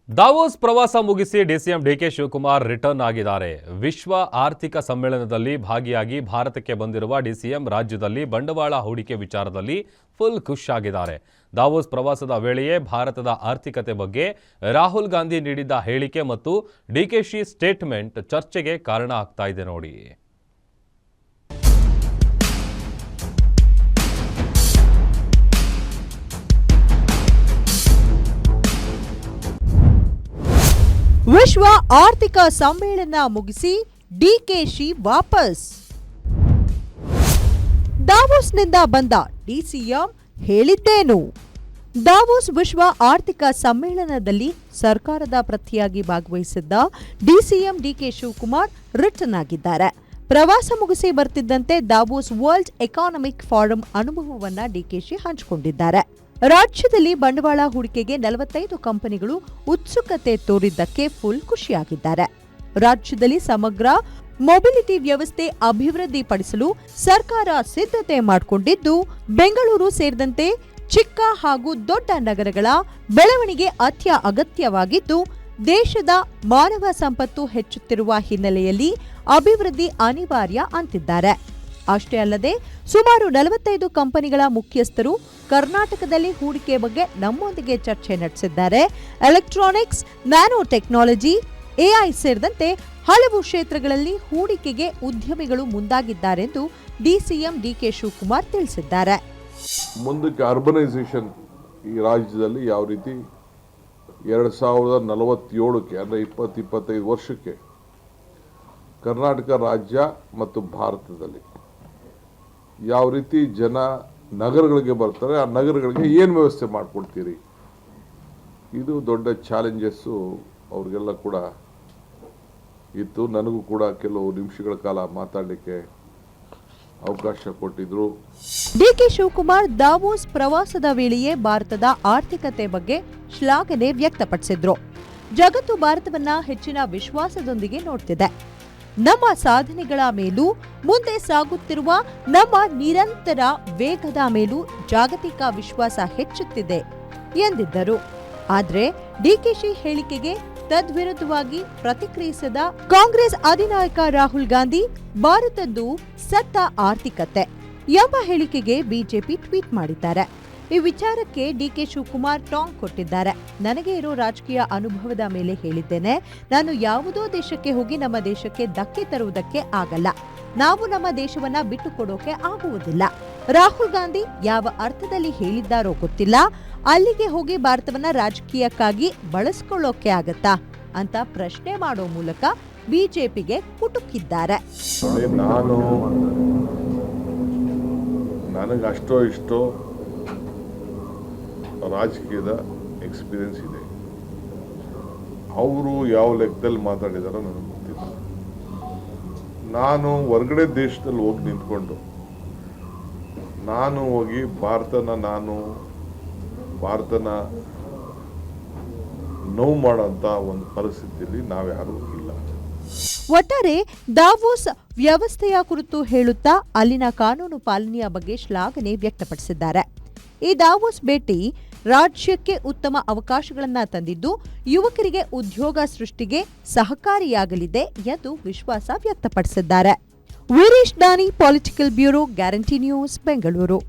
Davos ಪ್ರವಾಸ ಮುಗಿಸಿ DCM DK Shivakumar return ಆಗಿದ್ದಾರೆ. ವಿಶ್ವ ಆರ್ಥಿಕ ಸಮ್ಮೇಳನದಲ್ಲಿ ಭಾಗಿಯಾಗಿ ಭಾರತಕ್ಕೆ ಬಂದಿರುವ ಡಿಸಿಎಂ ರಾಜ್ಯದಲ್ಲಿ ಬಂಡವಾಳ ಹೂಡಿಕೆ ವಿಚಾರದಲ್ಲಿ ಫುಲ್ ಖುಷ್ ಆಗಿದ್ದಾರೆ. ದಾವೋಸ್ ಪ್ರವಾಸದ ವೇಳೆಯೇ ಭಾರತದ ಆರ್ಥಿಕತೆ ಬಗ್ಗೆ ರಾಹುಲ್ ಗಾಂಧಿ ನೀಡಿದ್ದ ಹೇಳಿಕೆ ಮತ್ತು ಡಿಕೆಶಿ ಸ್ಟೇಟ್ಮೆಂಟ್ ಚರ್ಚೆಗೆ ಕಾರಣ ಆಗ್ತಾ ಇದೆ ನೋಡಿ. ವಿಶ್ವ ಆರ್ಥಿಕ ಸಮ್ಮೇಳನ ಮುಗಿಸಿ ಡಿಕೆಶಿ ವಾಪಸ್. ದಾವೋಸ್ನಿಂದ ಬಂದ ಡಿಸಿಎಂ ಹೇಳಿದ್ದೇನು? ದಾವೋಸ್ ವಿಶ್ವ ಆರ್ಥಿಕ ಸಮ್ಮೇಳನದಲ್ಲಿ ಸರ್ಕಾರದ ಪ್ರತಿಯಾಗಿ ಭಾಗವಹಿಸಿದ್ದ ಡಿಸಿಎಂ ಡಿಕೆ ಶಿವಕುಮಾರ್ ರಿಟರ್ನ್ ಆಗಿದ್ದಾರೆ. ಪ್ರವಾಸ ಮುಗಿಸಿ ಬರ್ತಿದ್ದಂತೆ ದಾವೋಸ್ ವರ್ಲ್ಡ್ ಎಕಾನಮಿಕ್ ಫಾರಂ ಅನುಭವವನ್ನ ಡಿಕೆಶಿ ಹಂಚಿಕೊಂಡಿದ್ದಾರೆ. ರಾಜ್ಯದಲ್ಲಿ ಬಂಡವಾಳ ಹೂಡಿಕೆಗೆ 45 ಕಂಪನಿಗಳು ಉತ್ಸುಕತೆ ತೋರಿದ್ದಕ್ಕೆ ಫುಲ್ ಖುಷಿಯಾಗಿದ್ದಾರೆ. ರಾಜ್ಯದಲ್ಲಿ ಸಮಗ್ರ ಮೊಬಿಲಿಟಿ ವ್ಯವಸ್ಥೆ ಅಭಿವೃದ್ಧಿಪಡಿಸಲು ಸರ್ಕಾರ ಸಿದ್ಧತೆ ಮಾಡಿಕೊಂಡಿದ್ದು, ಬೆಂಗಳೂರು ಸೇರಿದಂತೆ ಚಿಕ್ಕ ಹಾಗೂ ದೊಡ್ಡ ನಗರಗಳ ಬೆಳವಣಿಗೆ ಅಗತ್ಯವಾಗಿದ್ದು, ದೇಶದ ಮಾನವ ಸಂಪತ್ತು ಹೆಚ್ಚುತ್ತಿರುವ ಹಿನ್ನೆಲೆಯಲ್ಲಿ ಅಭಿವೃದ್ಧಿ ಅನಿವಾರ್ಯ ಅಂತಿದ್ದಾರೆ. ಅಷ್ಟೇ ಅಲ್ಲದೆ ಸುಮಾರು 45 ಕಂಪನಿಗಳ ಮುಖ್ಯಸ್ಥರು ಕರ್ನಾಟಕದಲ್ಲಿ ಹೂಡಿಕೆ ಬಗ್ಗೆ ನಮ್ಮೊಂದಿಗೆ ಚರ್ಚೆ ನಡೆಸಿದ್ದಾರೆ. ಎಲೆಕ್ಟ್ರಾನಿಕ್ಸ್, ನ್ಯಾನೋ ಟೆಕ್ನಾಲಜಿ, ಎಐ ಸೇರಿದಂತೆ ಹಲವು ಕ್ಷೇತ್ರಗಳಲ್ಲಿ ಹೂಡಿಕೆಗೆ ಉದ್ಯಮಿಗಳು ಮುಂದಾಗಿದ್ದಾರೆಂದು ಡಿಸಿಎಂ ಡಿಕೆ ಶಿವಕುಮಾರ್ ತಿಳಿಸಿದ್ದಾರೆ. ಮುಂದಕ್ಕೆ ಅರ್ಬನೈಸೇಷನ್ ಈ ರಾಜ್ಯದಲ್ಲಿ ಯಾವ ರೀತಿ 2047ಕ್ಕೆ ಅಂದರೆ 20-25 ವರ್ಷಕ್ಕೆ ಕರ್ನಾಟಕ ರಾಜ್ಯ ಮತ್ತು ಭಾರತದಲ್ಲಿ ಯಾವ ರೀತಿ ಜನ ನಗರಗಳಿಗೆ ಬರ್ತಾರೆ, ಆ ನಗರಗಳಿಗೆ ಏನು ವ್ಯವಸ್ಥೆ ಮಾಡಿಕೊಡ್ತೀರಿ, ಇದು ದೊಡ್ಡ ಚಾಲೆಂಜಸ್ಸು ಅವ್ರಿಗೆಲ್ಲ ಕೂಡ ಇತ್ತು. ನನಗೂ ಕೂಡ ಕೆಲವು ನಿಮಿಷಗಳ ಕಾಲ ಮಾತಾಡಲಿಕ್ಕೆ ಅವಕಾಶ ಕೊಟ್ಟಿದ್ರು. ಡಿಕೆ ಶಿವಕುಮಾರ್ ದಾವೋಸ್ ಪ್ರವಾಸದ ವೇಳೆಯೇ ಭಾರತದ ಆರ್ಥಿಕತೆ ಬಗ್ಗೆ ಶ್ಲಾಘನೆ ವ್ಯಕ್ತಪಡಿಸಿದ್ರು. ಜಗತ್ತು ಭಾರತವನ್ನ ಹೆಚ್ಚಿನ ವಿಶ್ವಾಸದೊಂದಿಗೆ ನೋಡ್ತಿದೆ. ನಮ್ಮ ಸಾಧನೆಗಳ ಮೇಲೂ ಮುಂದೆ ಸಾಗುತ್ತಿರುವ ನಮ್ಮ ನಿರಂತರ ವೇಗದ ಮೇಲೂ ಜಾಗತಿಕ ವಿಶ್ವಾಸ ಹೆಚ್ಚುತ್ತಿದೆ ಎಂದಿದ್ದರು. ಆದರೆ ಡಿಕೆಶಿ ಹೇಳಿಕೆಗೆ ತದ್ವಿರುದ್ಧವಾಗಿ ಪ್ರತಿಕ್ರಿಯಿಸಿದ ಕಾಂಗ್ರೆಸ್ ಅಧಿನಾಯಕ ರಾಹುಲ್ ಗಾಂಧಿ, ಭಾರತದ್ದು ಸತ್ತ ಆರ್ಥಿಕತೆ ಎಂಬ ಹೇಳಿಕೆಗೆ ಬಿಜೆಪಿ ಟ್ವೀಟ್ ಮಾಡಿದ್ದಾರೆ. ಈ ವಿಚಾರಕ್ಕೆ ಡಿಕೆ ಶಿವಕುಮಾರ್ ಟಾಂಗ್ ಕೊಟ್ಟಿದ್ದಾರೆ. ನನಗೆ ಇರೋ ರಾಜಕೀಯ ಅನುಭವದ ಮೇಲೆ ಹೇಳಿದ್ದೇನೆ. ನಾನು ಯಾವುದೋ ದೇಶಕ್ಕೆ ಹೋಗಿ ನಮ್ಮ ದೇಶಕ್ಕೆ ಧಕ್ಕೆ ತರುವುದಕ್ಕೆ ಆಗಲ್ಲ. ನಾವು ನಮ್ಮ ದೇಶವನ್ನ ಬಿಟ್ಟು ಕೊಡೋಕೆ ಆಗುವುದಿಲ್ಲ. ರಾಹುಲ್ ಗಾಂಧಿ ಯಾವ ಅರ್ಥದಲ್ಲಿ ಹೇಳಿದ್ದಾರೋ ಗೊತ್ತಿಲ್ಲ. ಅಲ್ಲಿಗೆ ಹೋಗಿ ಭಾರತವನ್ನ ರಾಜಕೀಯಕ್ಕಾಗಿ ಬಳಸ್ಕೊಳ್ಳೋಕೆ ಆಗತ್ತಾ ಅಂತ ಪ್ರಶ್ನೆ ಮಾಡೋ ಮೂಲಕ ಬಿಜೆಪಿಗೆ ಕುಟುಕಿದ್ದಾರೆ. ನನಗೆ ಅಷ್ಟೋ ಇಷ್ಟೋ ರಾಜಕೀಯದ ಎಕ್ಸ್ಪೀರಿಯನ್ಸ್ ಇದೆ. ಅವರು ಯಾವ ಲೆಕ್ಕದಲ್ಲಿ ಮಾತಾಡಿದಾರೋ ನನಗೆ ಗೊತ್ತಿಲ್ಲ. ನಾನು ಹೊರಗಡೆ ದೇಶದಲ್ಲಿ ಹೋಗಿ ನಿಂತ್ಕೊಂಡು ನಾನು ಹೋಗಿ ಭಾರತನ ನೋವು ಮಾಡೋಂಥ ಒಂದು ಪರಿಸ್ಥಿತಿಯಲ್ಲಿ ನಾವ್ಯಾರೂ ಇಲ್ಲ. ಒಟ್ಟಾರೆ ದಾವೋಸ್ ವ್ಯವಸ್ಥೆಯ ಕುರಿತು ಹೇಳುತ್ತಾ ಅಲ್ಲಿನ ಕಾನೂನು ಪಾಲನೆಯ ಬಗ್ಗೆ ಶ್ಲಾಘನೆ ವ್ಯಕ್ತಪಡಿಸಿದ್ದಾರೆ. ಈ ದಾವೋಸ್ ಭೇಟಿ ರಾಜ್ಯಕ್ಕೆ ಉತ್ತಮ ಅವಕಾಶಗಳನ್ನು ತಂದಿದ್ದು, ಯುವಕರಿಗೆ ಉದ್ಯೋಗ ಸೃಷ್ಟಿಗೆ ಸಹಕಾರಿಯಾಗಲಿದೆ ಎಂದು ವಿಶ್ವಾಸ ವ್ಯಕ್ತಪಡಿಸಿದ್ದಾರೆ. ವೀರೇಶ್ ದಾನಿ, political bureau, guarantee news, Bengaluru.